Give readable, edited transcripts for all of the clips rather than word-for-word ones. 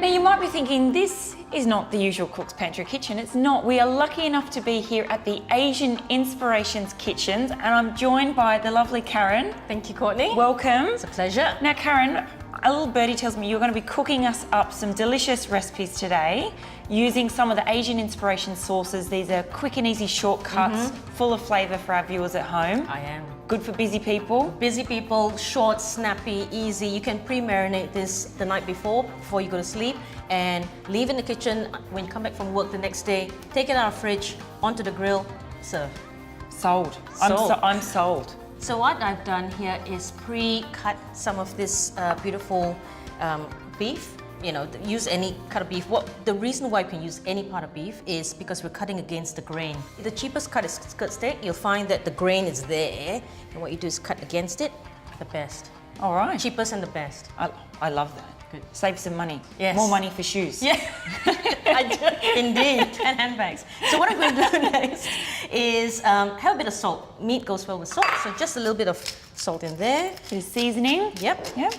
Now you might be thinking, this is not the usual Cook's Pantry kitchen. It's not. We are lucky enough to be here at the Asian Inspirations Kitchens, and I'm joined by the lovely Karen. Thank you, Courtney. Welcome. It's a pleasure. Now Karen, a little birdie tells me you're going to be cooking us up some delicious recipes today using some of the Asian inspiration sauces. These are quick and easy shortcuts, full of flavour for our viewers at home. I am. Good for busy people. Busy people, short, snappy, easy. You can pre-marinate this the night before you go to sleep, and leave in the kitchen when you come back from work the next day. Take it out of the fridge, onto the grill, serve. Sold. I'm sold. So what I've done here is pre-cut some of this beautiful beef. You know, use any cut of beef. The reason why you can use any part of beef is because we're cutting against the grain. The cheapest cut is skirt steak. You'll find that the grain is there, and what you do is cut against it. The best. All right. Cheapest and the best. I love that. Good. Save some money. Yes. More money for shoes. Yeah, I do. Indeed. And handbags. So what I'm going to do next is have a bit of salt. Meat goes well with salt, so just a little bit of salt in there. Bit of seasoning. Yep. Yep.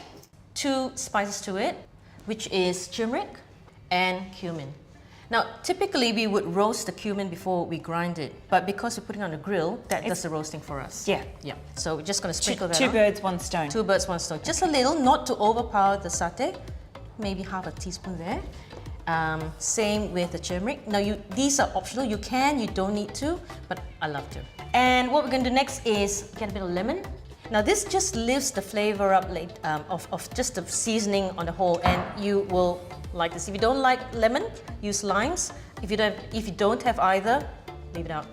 2 spices to it, which is turmeric and cumin. Now, typically we would roast the cumin before we grind it, but because we're putting it on the grill, that does the roasting for us. Yeah. Yeah. So we're just going to sprinkle that Two on. birds, one stone. 2 birds, 1 stone. Just a little, not to overpower the satay. Maybe half a teaspoon there. Same with the turmeric. Now, these are optional. You can, you don't need to, but I love to. And what we're going to do next is get a bit of lemon. Now this just lifts the flavor up of just the seasoning on the whole, and you will like this. If you don't like lemon, use limes. If you don't have either, leave it out.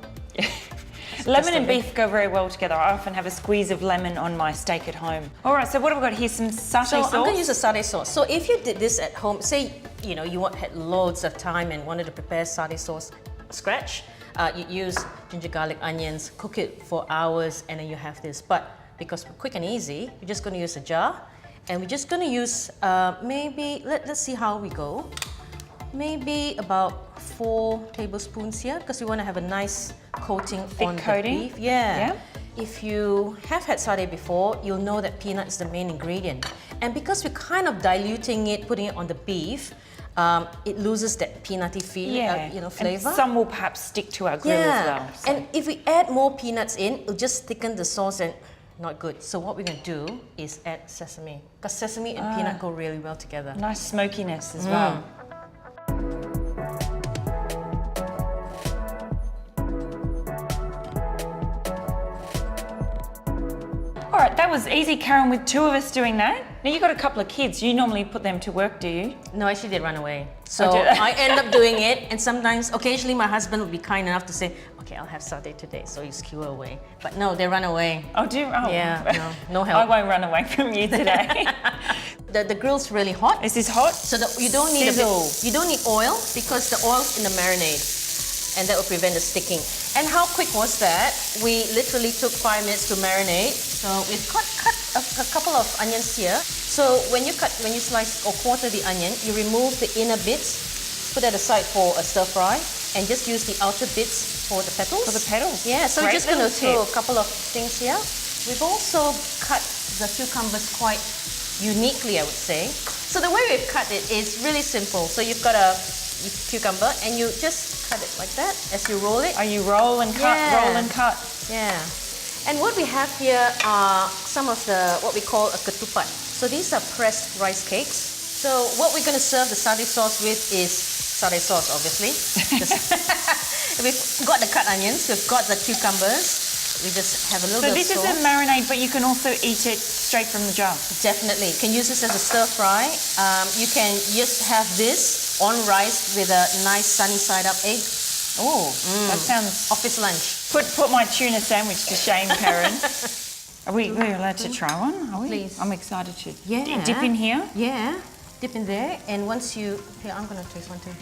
Lemon and beef go very well together. I often have a squeeze of lemon on my steak at home. All right, so what have we got here? Some satay sauce? So I'm going to use a satay sauce. So if you did this at home, say you had loads of time and wanted to prepare satay sauce scratch, you use ginger, garlic, onions, cook it for hours, and then you have this. But because we're quick and easy, we're just going to use a jar, and we're just going to use maybe, let's see how we go. Maybe about 4 tablespoons here, because we want to have a nice coating on the beef. Yeah. If you have had satay before, you'll know that peanut is the main ingredient. And because we're kind of diluting it, putting it on the beef, it loses that peanutty feel, flavor. And some will perhaps stick to our grill as well. So. And if we add more peanuts in, it'll just thicken the sauce and not good. So what we're going to do is add sesame, because sesame and peanut go really well together. Nice smokiness as well. All right, that was easy, Karen, with 2 of us doing that. Now, you've got a couple of kids. You normally put them to work, do you? No, actually they run away. So I end up doing it, and sometimes, occasionally my husband would be kind enough to say, okay, I'll have satay today, so you skewer away. But no, they run away. Oh, do you? Oh. Yeah, no help. I won't run away from you today. The grill's really hot. Is this hot? So you don't need you don't need oil, because the oil's in the marinade, and that will prevent the sticking. And how quick was that? We literally took 5 minutes to marinate. So we've cut a couple of onions here. So when you slice or quarter the onion, you remove the inner bits, put that aside for a stir fry, and just use the outer bits for the petals. For the petals? Yeah, so we're just going to throw a couple of things here. We've also cut the cucumbers quite uniquely, I would say. So the way we've cut it is really simple. So you've got a cucumber, and you just cut it like that as you roll it. Oh, you roll and cut, roll and cut. Yeah. And what we have here are some of what we call a ketupat. So these are pressed rice cakes. So what we're going to serve the satay sauce with is satay sauce, obviously. We've got the cut onions, we've got the cucumbers. We just have a little bit of sauce. So this is a marinade, but you can also eat it straight from the jar. Definitely. You can use this as a stir fry. You can just have this on rice with a nice sunny side up egg. Oh, that sounds... Office lunch. Put my tuna sandwich to shame, Karen. Are we allowed to try one? Are we? Please. I'm excited to. Yeah. Dip in here? Yeah. Dip in there, and once you... Here, I'm going to taste one too.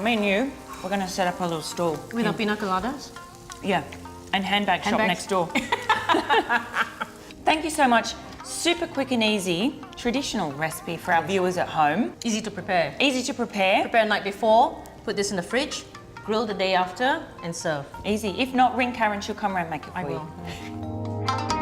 Me and you, we're going to set up a little stall. With our pina coladas? Yeah, and handbag shop next door. Thank you so much. Super quick and easy, traditional recipe for our viewers at home. Easy to prepare. Easy to prepare. Prepare the night before, put this in the fridge, grill the day after, and serve. Easy. If not, ring Karen, she'll come around and make it for you. I will.